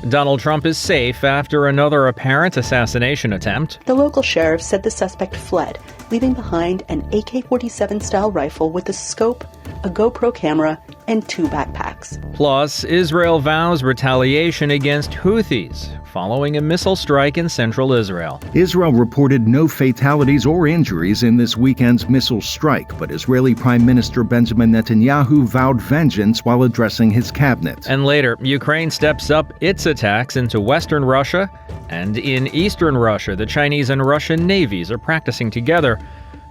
Donald Trump is safe after another apparent assassination attempt. The local sheriff said the suspect fled, leaving behind an AK-47-style rifle with a scope, a GoPro camera, and 2 backpacks. Plus, Israel vows retaliation against Houthis following a missile strike in central Israel. Israel reported no fatalities or injuries in this weekend's missile strike, but Israeli Prime Minister Benjamin Netanyahu vowed vengeance while addressing his cabinet. And later, Ukraine steps up its attacks into western Russia, and in eastern Russia, the Chinese and Russian navies are practicing together.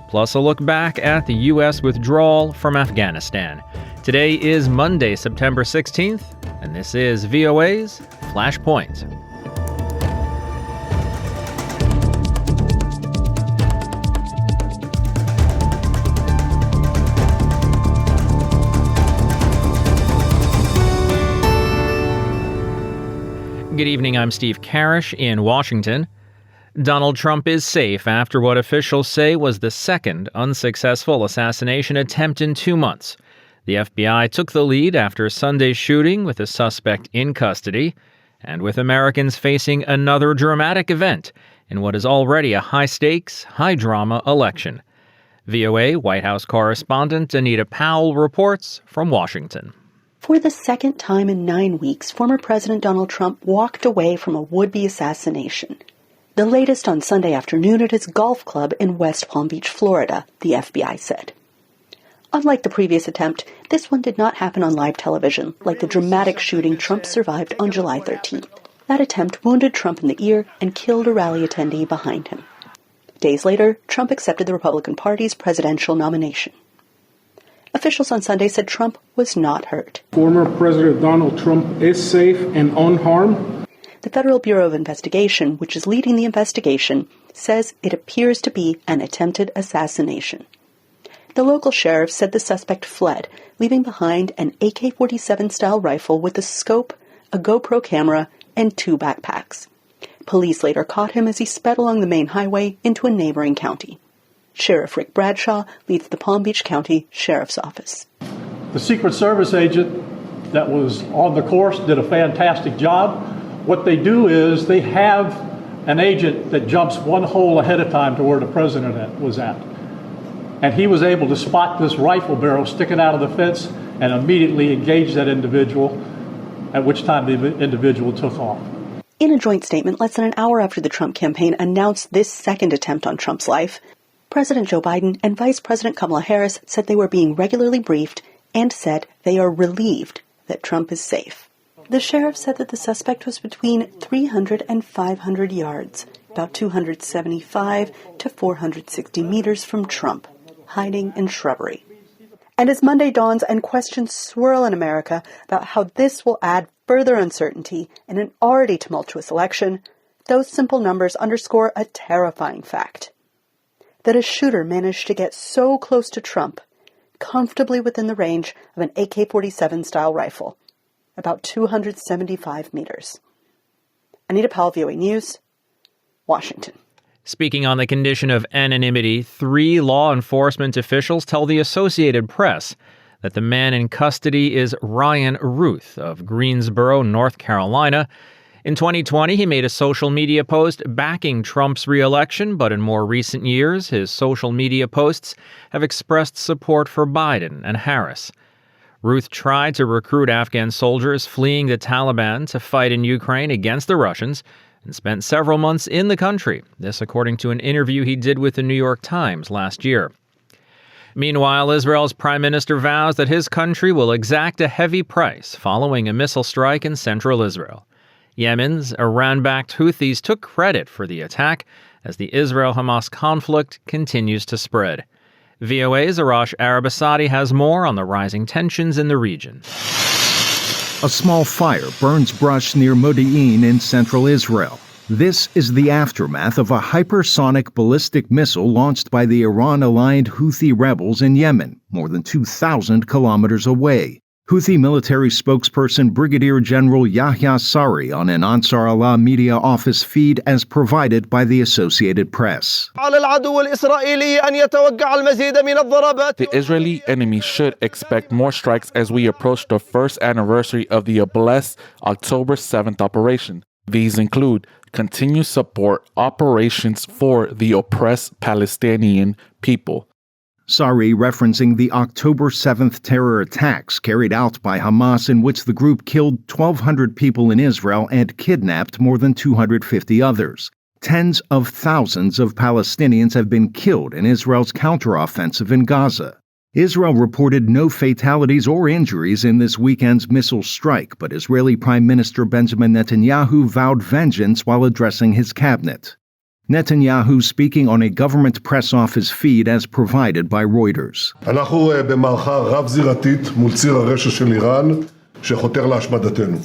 Plus a look back at the U.S. withdrawal from Afghanistan. Today is Monday, September 16th, and this is VOA's Flashpoint. Good evening, I'm Steve Karish in Washington. Donald Trump is safe after what officials say was the second unsuccessful assassination attempt in 2 months. The FBI took the lead after Sunday's shooting with a suspect in custody, and with Americans facing another dramatic event in what is already a high-stakes, high-drama election. VOA White House correspondent Anita Powell reports from Washington. For the second time in 9 weeks, former President Donald Trump walked away from a would-be assassination. The latest on Sunday afternoon at his golf club in West Palm Beach, Florida, the FBI said. Unlike the previous attempt, this one did not happen on live television, like the dramatic shooting Trump survived on July 13th. That attempt wounded Trump in the ear and killed a rally attendee behind him. Days later, Trump accepted the Republican Party's presidential nomination. Officials on Sunday said Trump was not hurt. Former President Donald Trump is safe and unharmed. The Federal Bureau of Investigation, which is leading the investigation, says it appears to be an attempted assassination. The local sheriff said the suspect fled, leaving behind an AK-47-style rifle with a scope, a GoPro camera, and 2 backpacks. Police later caught him as he sped along the main highway into a neighboring county. Sheriff Rick Bradshaw leads the Palm Beach County Sheriff's Office. The Secret Service agent that was on the course did a fantastic job. What they do is they have an agent that jumps one hole ahead of time to where the president was at. And he was able to spot this rifle barrel sticking out of the fence and immediately engage that individual, at which time the individual took off. In a joint statement less than an hour after the Trump campaign announced this second attempt on Trump's life, President Joe Biden and Vice President Kamala Harris said they were being regularly briefed and said they are relieved that Trump is safe. The sheriff said that the suspect was between 300 and 500 yards, about 275 to 460 meters from Trump, hiding in shrubbery. And as Monday dawns and questions swirl in America about how this will add further uncertainty in an already tumultuous election, those simple numbers underscore a terrifying fact. That a shooter managed to get so close to Trump, comfortably within the range of an AK-47-style rifle, about 275 meters. Anita Powell, VOA News, Washington. Speaking on the condition of anonymity, 3 law enforcement officials tell the Associated Press that the man in custody is Ryan Ruth of Greensboro, North Carolina. In 2020, he made a social media post backing Trump's re-election, but in more recent years, his social media posts have expressed support for Biden and Harris. Ruth tried to recruit Afghan soldiers fleeing the Taliban to fight in Ukraine against the Russians and spent several months in the country, this according to an interview he did with the New York Times last year. Meanwhile, Israel's prime minister vows that his country will exact a heavy price following a missile strike in central Israel. Yemen's Iran-backed Houthis took credit for the attack as the Israel-Hamas conflict continues to spread. VOA's Arash Arabasadi has more on the rising tensions in the region. A small fire burns brush near Modi'in in central Israel. This is the aftermath of a hypersonic ballistic missile launched by the Iran-aligned Houthi rebels in Yemen, more than 2,000 kilometers away. Houthi military spokesperson Brigadier General Yahya Sari on an Ansar Allah media office feed as provided by the Associated Press. The Israeli enemy should expect more strikes as we approach the first anniversary of the blessed October 7th operation. These include continued support operations for the oppressed Palestinian people. Sari referencing the October 7th terror attacks carried out by Hamas, in which the group killed 1,200 people in Israel and kidnapped more than 250 others. Tens of thousands of Palestinians have been killed in Israel's counteroffensive in Gaza. Israel reported no fatalities or injuries in this weekend's missile strike, but Israeli Prime Minister Benjamin Netanyahu vowed vengeance while addressing his cabinet. Netanyahu speaking on a government press office feed as provided by Reuters.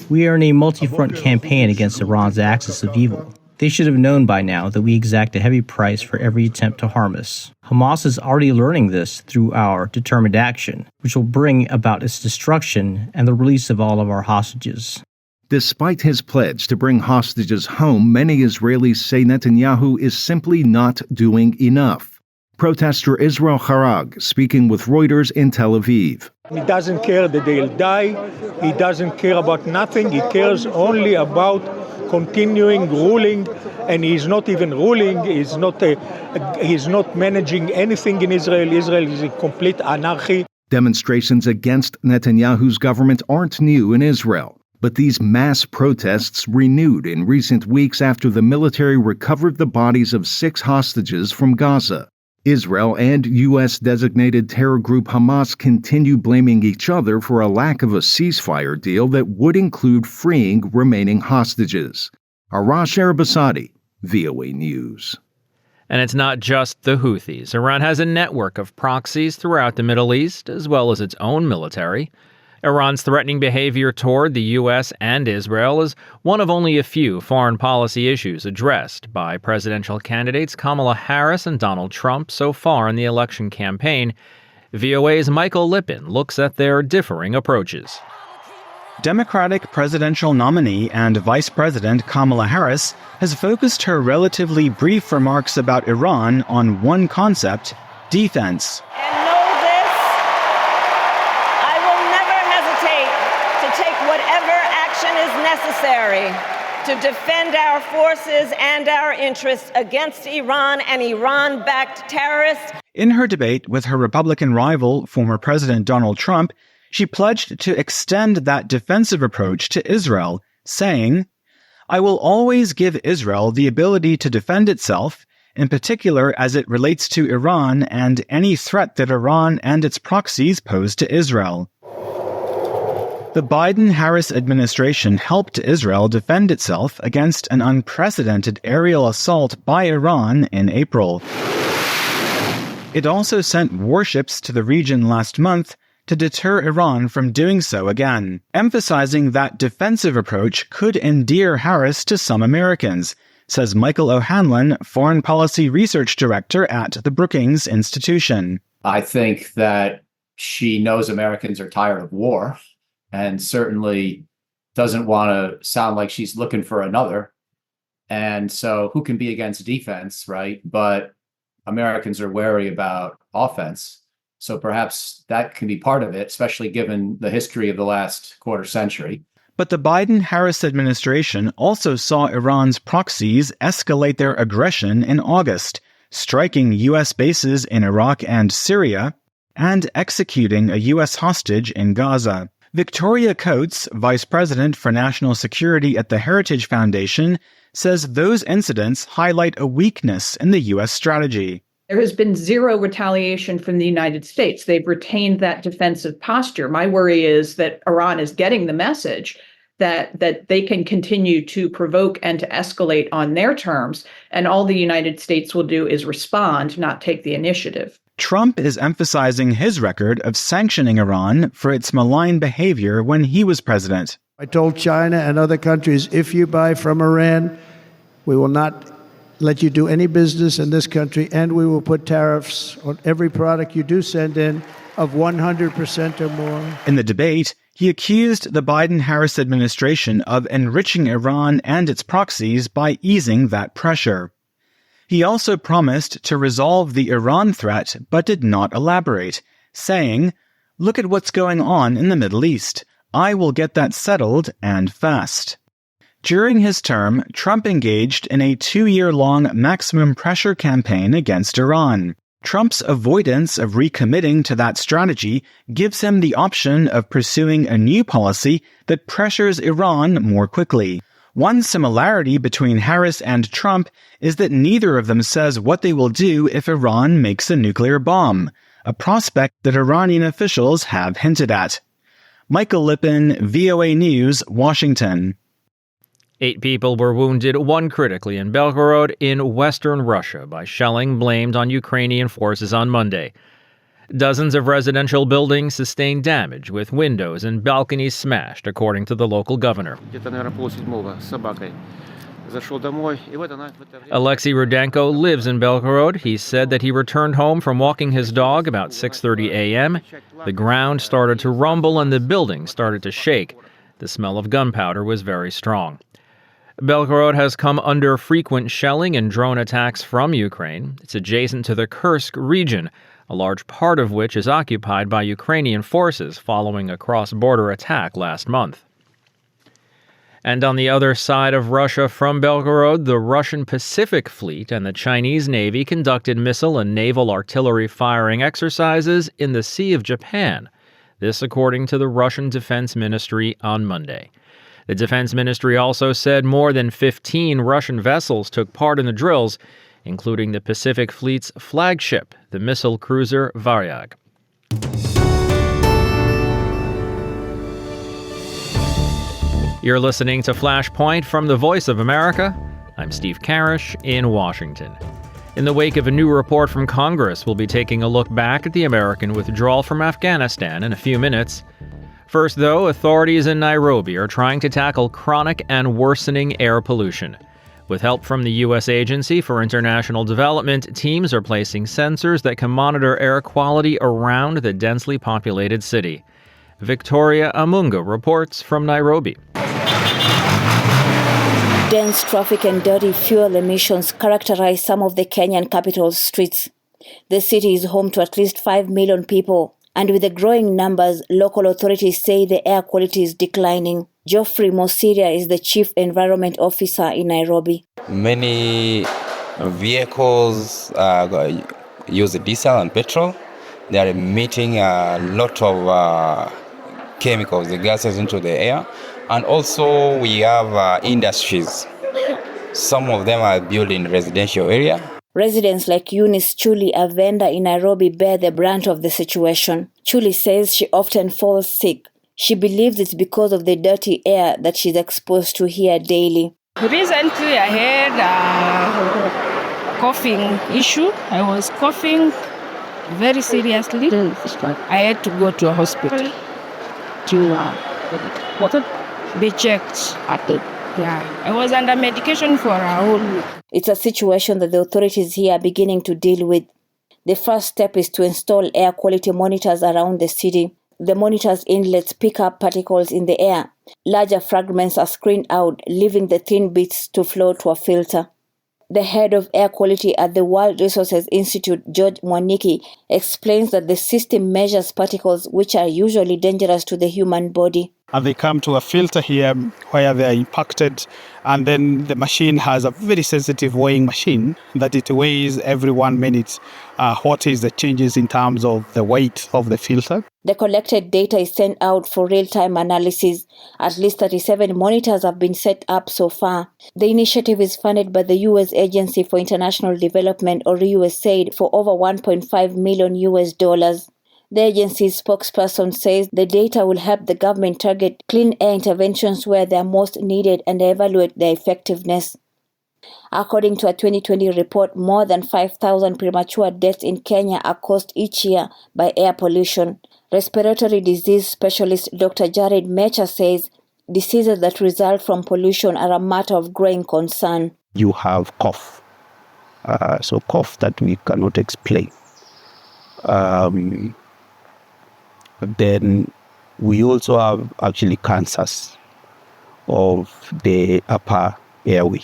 We are in a multi-front campaign against Iran's axis of evil. They should have known by now that we exact a heavy price for every attempt to harm us. Hamas is already learning this through our determined action, which will bring about its destruction and the release of all of our hostages. Despite his pledge to bring hostages home, many Israelis say Netanyahu is simply not doing enough. Protester Israel Harag speaking with Reuters in Tel Aviv. He doesn't care that they'll die. He doesn't care about nothing. He cares only about continuing ruling, and he's not even ruling. He's not managing anything in Israel. Israel is in complete anarchy. Demonstrations against Netanyahu's government aren't new in Israel. But these mass protests renewed in recent weeks after the military recovered the bodies of 6 hostages from Gaza. Israel and U.S.-designated terror group Hamas continue blaming each other for a lack of a ceasefire deal that would include freeing remaining hostages. Arash Arabasadi, VOA News. And it's not just the Houthis. Iran has a network of proxies throughout the Middle East, as well as its own military. Iran's threatening behavior toward the U.S. and Israel is one of only a few foreign policy issues addressed by presidential candidates Kamala Harris and Donald Trump so far in the election campaign. VOA's Michael Lippin looks at their differing approaches. Democratic presidential nominee and Vice President Kamala Harris has focused her relatively brief remarks about Iran on one concept: defense. Necessary to defend our forces and our interests against Iran and Iran-backed terrorists. In her debate with her Republican rival, former President Donald Trump, she pledged to extend that defensive approach to Israel, saying, "I will always give Israel the ability to defend itself, in particular as it relates to Iran and any threat that Iran and its proxies pose to Israel." The Biden-Harris administration helped Israel defend itself against an unprecedented aerial assault by Iran in April. It also sent warships to the region last month to deter Iran from doing so again, emphasizing that defensive approach could endear Harris to some Americans, says Michael O'Hanlon, Foreign Policy Research Director at the Brookings Institution. I think that she knows Americans are tired of war, and certainly doesn't want to sound like she's looking for another. And so who can be against defense, right? But Americans are wary about offense. So perhaps that can be part of it, especially given the history of the last quarter century. But the Biden-Harris administration also saw Iran's proxies escalate their aggression in August, striking U.S. bases in Iraq and Syria, and executing a U.S. hostage in Gaza. Victoria Coates, Vice President for National Security at the Heritage Foundation, says those incidents highlight a weakness in the U.S. strategy. There has been zero retaliation from the United States. They've retained that defensive posture. My worry is that Iran is getting the message that they can continue to provoke and to escalate on their terms, and all the United States will do is respond, not take the initiative. Trump is emphasizing his record of sanctioning Iran for its malign behavior when he was president. I told China and other countries, if you buy from Iran, we will not let you do any business in this country, and we will put tariffs on every product you do send in of 100% or more. In the debate, He accused the Biden-Harris administration of enriching Iran and its proxies by easing that pressure. He also promised to resolve the Iran threat but did not elaborate, saying, "Look at what's going on in the Middle East. I will get that settled and fast." During his term, Trump engaged in a 2-year-long maximum pressure campaign against Iran. Trump's avoidance of recommitting to that strategy gives him the option of pursuing a new policy that pressures Iran more quickly. One similarity between Harris and Trump is that neither of them says what they will do if Iran makes a nuclear bomb, a prospect that Iranian officials have hinted at. Michael Lippin, VOA News, Washington. 8 people were wounded, 1 critically, in Belgorod in western Russia by shelling blamed on Ukrainian forces on Monday. Dozens of residential buildings sustained damage, with windows and balconies smashed, according to the local governor. Alexei Rudenko lives in Belgorod. He said that he returned home from walking his dog about 6:30 a.m. The ground started to rumble and the building started to shake. The smell of gunpowder was very strong. Belgorod has come under frequent shelling and drone attacks from Ukraine. It's adjacent to the Kursk region, a large part of which is occupied by Ukrainian forces following a cross-border attack last month. And on the other side of Russia from Belgorod, the Russian Pacific Fleet and the Chinese Navy conducted missile and naval artillery firing exercises in the Sea of Japan. This according to the Russian Defense Ministry on Monday. The Defense Ministry also said more than 15 Russian vessels took part in the drills, including the Pacific Fleet's flagship, the missile cruiser Varyag. You're listening to Flashpoint from the Voice of America. I'm Steve Karish in Washington. In the wake of a new report from Congress, we'll be taking a look back at the American withdrawal from Afghanistan in a few minutes. First, though, authorities in Nairobi are trying to tackle chronic and worsening air pollution. With help from the U.S. Agency for International Development, teams are placing sensors that can monitor air quality around the densely populated city. Victoria Amunga reports from Nairobi. Dense traffic and dirty fuel emissions characterize some of the Kenyan capital's streets. The city is home to at least 5 million people, and with the growing numbers, local authorities say the air quality is declining. Geoffrey Mosiria is the Chief Environment Officer in Nairobi. Many vehicles use diesel and petrol. They are emitting a lot of chemicals, the gases into the air. And also we have industries. Some of them are built in residential area. Residents like Eunice Chuli, a vendor in Nairobi, bear the brunt of the situation. Chuli says she often falls sick. She believes it's because of the dirty air that she's exposed to here daily. Recently, I had a coughing issue. I was coughing very seriously. I had to go to a hospital to be checked. I was under medication for a whole week. It's a situation that the authorities here are beginning to deal with. The first step is to install air quality monitors around the city. The monitors' inlets pick up particles in the air. Larger fragments are screened out, leaving the thin bits to flow to a filter. The head of air quality at the World Resources Institute, George Mwaniki, explains that the system measures particles which are usually dangerous to the human body. And they come to a filter here where they are impacted, and then the machine has a very sensitive weighing machine that it weighs every 1 minute what is the changes in terms of the weight of the filter. The collected data is sent out for real-time analysis. At least 37 monitors have been set up so far. The initiative is funded by the U.S. Agency for International Development, or USAID, for over $1.5 million. The agency's spokesperson says the data will help the government target clean air interventions where they are most needed and evaluate their effectiveness. According to a 2020 report, more than 5,000 premature deaths in Kenya are caused each year by air pollution. Respiratory disease specialist Dr. Jared Mecha says diseases that result from pollution are a matter of growing concern. You have cough. So cough that we cannot explain. Then we also have actually cancers of the upper airway.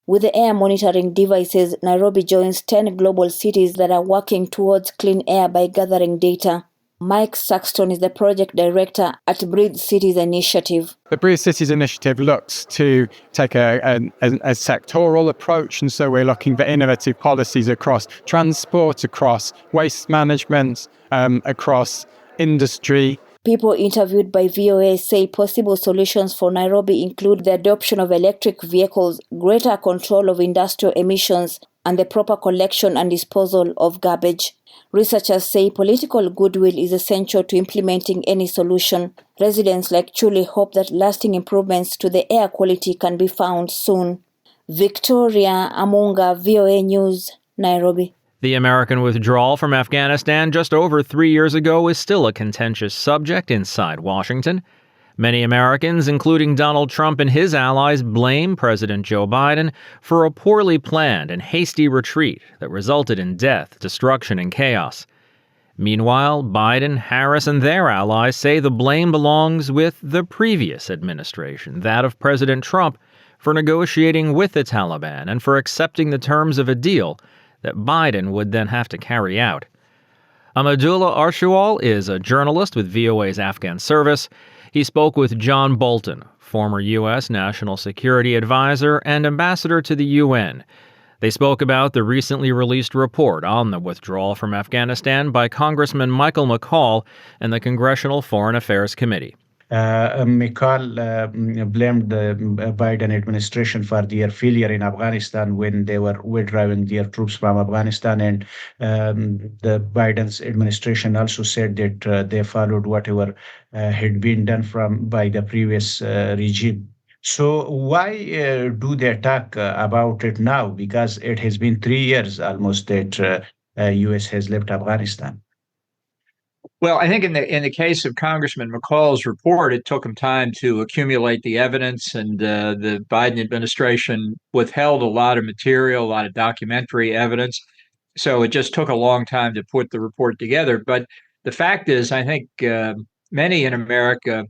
With the air monitoring devices, Nairobi joins 10 global cities that are working towards clean air by gathering data. Mike Saxton is the project director at Breathe Cities Initiative. The Breathe Cities Initiative looks to take a sectoral approach, and so we're looking for innovative policies across transport, across waste management, across industry. People interviewed by VOA say possible solutions for Nairobi include the adoption of electric vehicles, greater control of industrial emissions, and the proper collection and disposal of garbage. Researchers say political goodwill is essential to implementing any solution. Residents like Chuli hope that lasting improvements to the air quality can be found soon. Victoria Amunga, VOA News, Nairobi. The American withdrawal from Afghanistan just over 3 years ago is still a contentious subject inside Washington. Many Americans, including Donald Trump and his allies, blame President Joe Biden for a poorly planned and hasty retreat that resulted in death, destruction, and chaos. Meanwhile, Biden, Harris, and their allies say the blame belongs with the previous administration, that of President Trump, for negotiating with the Taliban and for accepting the terms of a deal that Biden would then have to carry out. Amadullah Arshawal is a journalist with VOA's Afghan service. He spoke with John Bolton, former U.S. National Security Advisor and ambassador to the UN. They spoke about the recently released report on the withdrawal from Afghanistan by Congressman Michael McCaul and the Congressional Foreign Affairs Committee. McCall blamed the Biden administration for their failure in Afghanistan when they were withdrawing their troops from Afghanistan. And the Biden's administration also said that they followed whatever had been done by the previous regime. So why do they talk about it now? Because it has been 3 years almost that U.S. has left Afghanistan. Well, I think in the case of Congressman McCall's report, it took him time to accumulate the evidence, and the Biden administration withheld a lot of material, a lot of documentary evidence. So it just took a long time to put the report together. But the fact is, I think many in America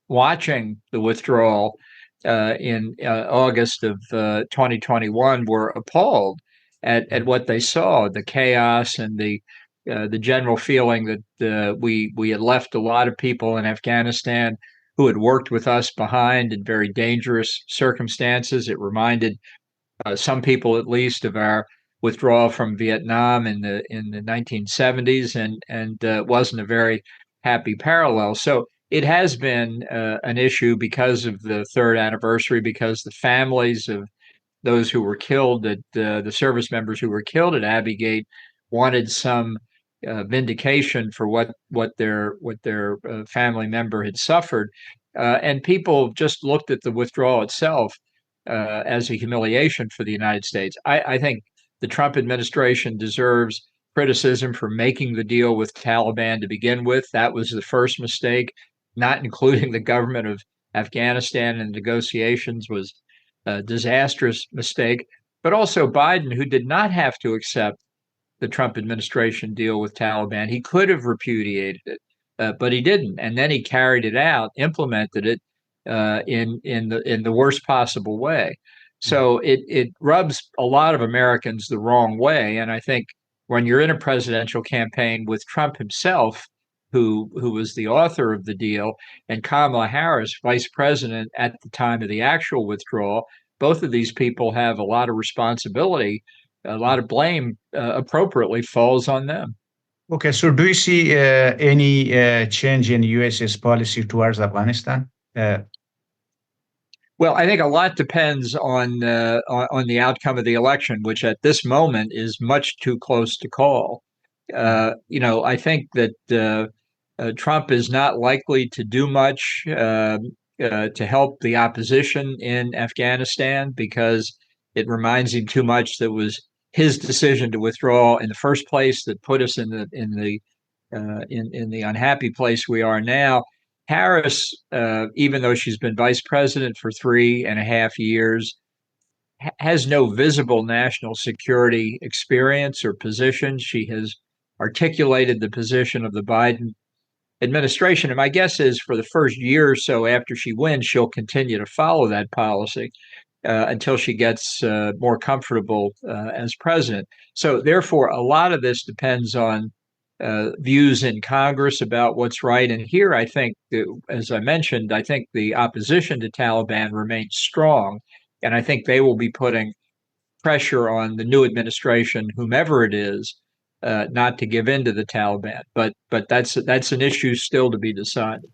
watching the withdrawal in August of 2021 were appalled at what they saw, the chaos and the general feeling that we had left a lot of people in Afghanistan who had worked with us behind in very dangerous circumstances. It reminded some people, at least, of our withdrawal from Vietnam in the 1970s, and wasn't a very happy parallel. So it has been an issue because of the third anniversary, because the families of those who were killed, the service members who were killed at Abbey Gate, wanted some vindication for what their family member had suffered, and people just looked at the withdrawal itself as a humiliation for the United States. I think the Trump administration deserves criticism for making the deal with Taliban to begin with. That was the first mistake. Not including the government of Afghanistan in negotiations was a disastrous mistake. But also Biden, who did not have to accept the Trump administration deal with Taliban. He could have repudiated it, but he didn't. And then he carried it out, implemented it in the worst possible way. So it rubs a lot of Americans the wrong way. And I think when you're in a presidential campaign with Trump himself, who was the author of the deal, and Kamala Harris, vice president at the time of the actual withdrawal, both of these people have a lot of responsibility. A lot of blame appropriately falls on them. Okay, so do you see any change in U.S.'s policy towards Afghanistan? Well, I think a lot depends on the outcome of the election, which at this moment is much too close to call. I think that Trump is not likely to do much to help the opposition in Afghanistan because it reminds him too much that was his decision to withdraw in the first place that put us in the unhappy place we are now. Harris, even though she's been vice president for 3.5 years, has no visible national security experience or position. She has articulated the position of the Biden administration. And my guess is for the first year or so after she wins, she'll continue to follow that policy until she gets more comfortable as president. So therefore, a lot of this depends on views in Congress about what's right. And here, I think, as I mentioned, I think the opposition to Taliban remains strong. And I think they will be putting pressure on the new administration, whomever it is, not to give in to the Taliban. But that's an issue still to be decided.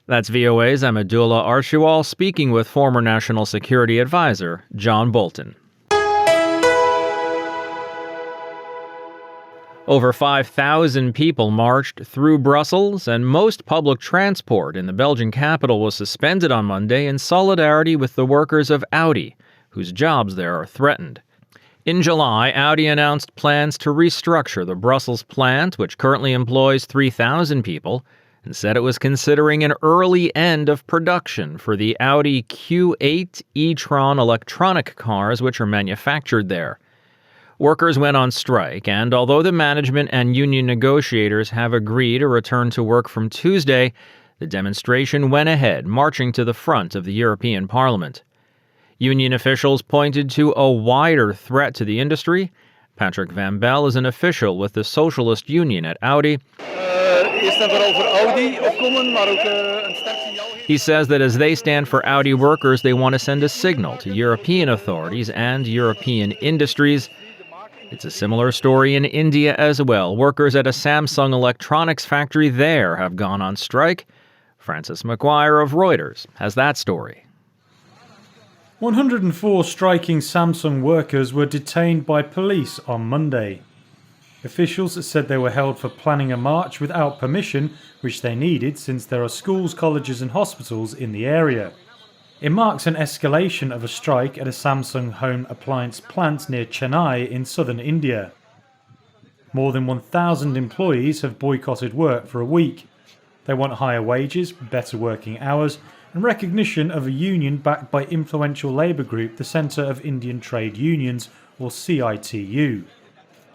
That's VOA's Amadullah Archewal speaking with former National Security Advisor John Bolton. Over 5,000 people marched through Brussels, and most public transport in the Belgian capital was suspended on Monday in solidarity with the workers of Audi, whose jobs there are threatened. In July, Audi announced plans to restructure the Brussels plant, which currently employs 3,000 people, and said it was considering an early end of production for the Audi Q8 e-tron electronic cars which are manufactured there. Workers went on strike, and although the management and union negotiators have agreed to return to work from Tuesday, the demonstration went ahead, marching to the front of the European Parliament. Union officials pointed to a wider threat to the industry. Patrick Van Bell is an official with the Socialist Union at Audi. He says that as they stand for Audi workers, they want to send a signal to European authorities and European industries. It's a similar story in India as well. Workers at a Samsung electronics factory there have gone on strike. Francis McGuire of Reuters has that story. 104 striking Samsung workers were detained by police on Monday. Officials said they were held for planning a march without permission, which they needed since there are schools, colleges and hospitals in the area. It marks an escalation of a strike at a Samsung home appliance plant near Chennai in southern India. More than 1,000 employees have boycotted work for a week. They want higher wages, better working hours, and recognition of a union backed by influential labour group, the Centre of Indian Trade Unions, or CITU.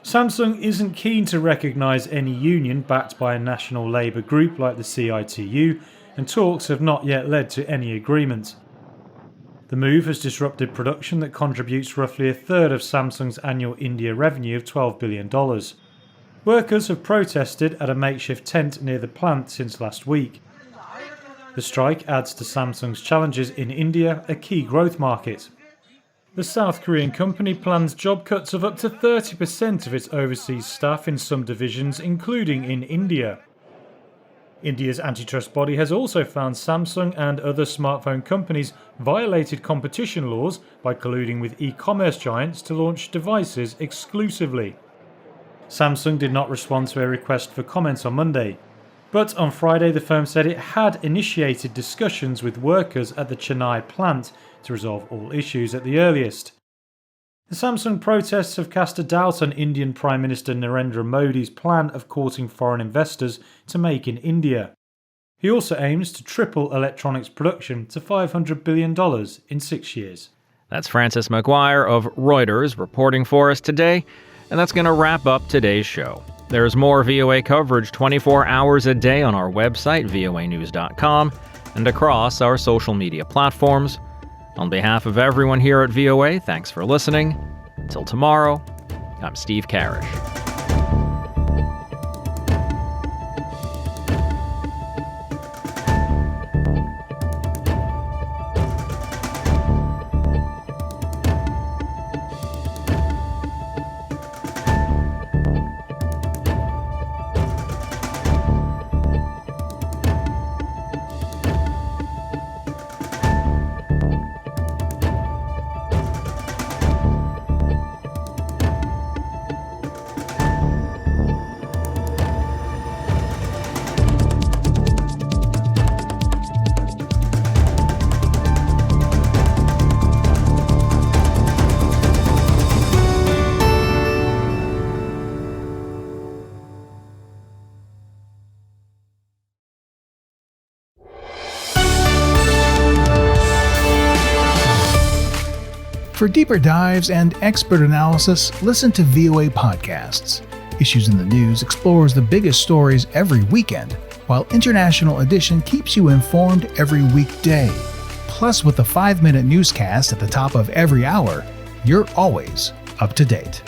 Samsung isn't keen to recognise any union backed by a national labour group like the CITU, and talks have not yet led to any agreement. The move has disrupted production that contributes roughly a third of Samsung's annual India revenue of $12 billion. Workers have protested at a makeshift tent near the plant since last week. The strike adds to Samsung's challenges in India, a key growth market. The South Korean company plans job cuts of up to 30% of its overseas staff in some divisions, including in India. India's antitrust body has also found Samsung and other smartphone companies violated competition laws by colluding with e-commerce giants to launch devices exclusively. Samsung did not respond to a request for comment on Monday. But on Friday, the firm said it had initiated discussions with workers at the Chennai plant to resolve all issues at the earliest. The Samsung protests have cast a doubt on Indian Prime Minister Narendra Modi's plan of courting foreign investors to make in India. He also aims to triple electronics production to $500 billion in 6 years. That's Francis McGuire of Reuters reporting for us today, and that's going to wrap up today's show. There's more VOA coverage 24 hours a day on our website, voanews.com, and across our social media platforms. On behalf of everyone here at VOA, thanks for listening. Until tomorrow, I'm Steve Karish. For deeper dives and expert analysis, listen to VOA Podcasts. Issues in the News explores the biggest stories every weekend, while International Edition keeps you informed every weekday. Plus, with the 5-minute newscast at the top of every hour, you're always up to date.